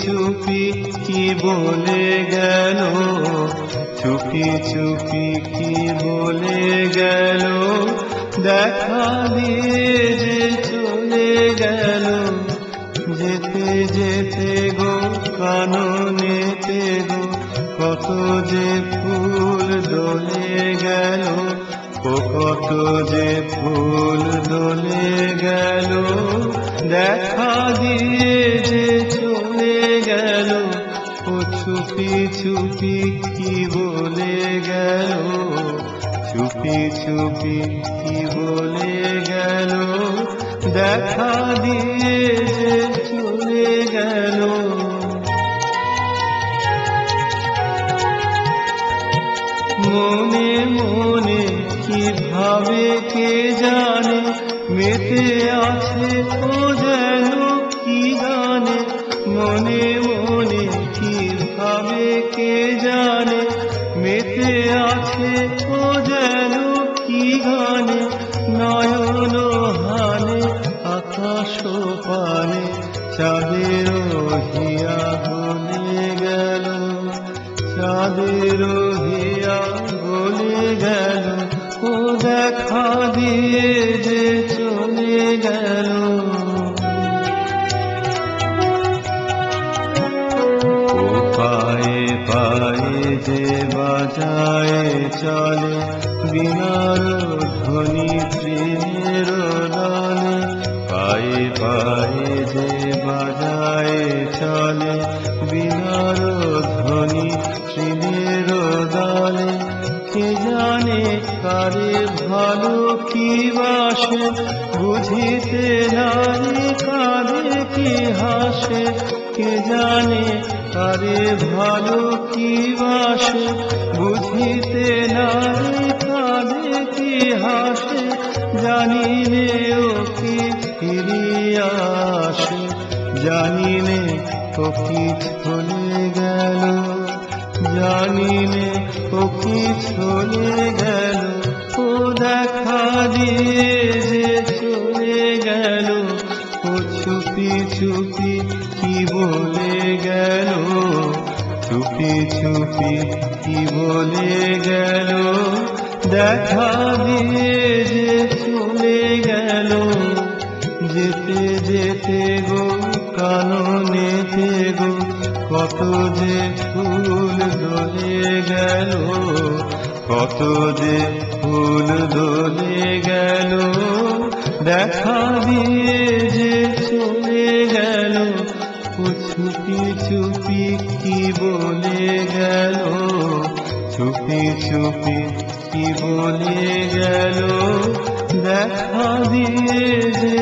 চুপি কি বলে গেল, চুপি চুপি কি বলে গেল, দেখা দিয়ে যে চলে গেল। যেতে যেতে গো কাননেতে গো কত যে ফুল দোলে গেল, ও কত যে ফুল দোলে গেল, দেখা দিয়ে যে চলে গেল। ও চুপি চুপি কি বলে গেল, চুপি চুপি কি বলে গেল, দেখা দিয়ে যে চলে গেল। মনে মনে কি ভাবে কে জানে, মেতে আছে ও যেন কি গানে। মনে মনে কি ভাবে কে জানে, মেতে আছে ও যেন কি গানে। নয়ন হানে আকাশ পানে, চাঁদের হিয়া বলে গেল, চাঁদের হিয়া বলে গেল। ও দেখা দিয়ে যে চলে গেল। ও পায়ে পায়ে যে বাজায় চলে, বিনার ধ্বনি তৃণের দলে। পায়ে পায়ে যে বাজায় চলে, বিনার ধ্বনি তৃণের দলে। কে জানে কারে ভালো কি বাসে, বুঝিতে নারে কাঁদে কি হাসে। কে জানে কারে ভালো কি বাসে, বুঝিতে নারে কাঁদে কি হাসে। জানিনে ও কি ফিরিয়া আসে, জানিনে ও কি চলে গেল, জানিনে ও কি চলে গেল। ও দেখা দিয়ে যে চলে গেল। ও চুপি চুপি কি বলে গেল, চুপি চুপি কি বলে গেল, দেখা দিয়ে যে চলে গেল। যেতে যেতে গো কাননেতে গো কত যে ফুল দোলে গেল, কত যে ফুল দোলে গেল, দেখা দিয়ে যে চলে গেল। ও চুপি চুপি কি বলে গেল, চুপি চুপি কি বলে গেল, দেখা দিয়ে যে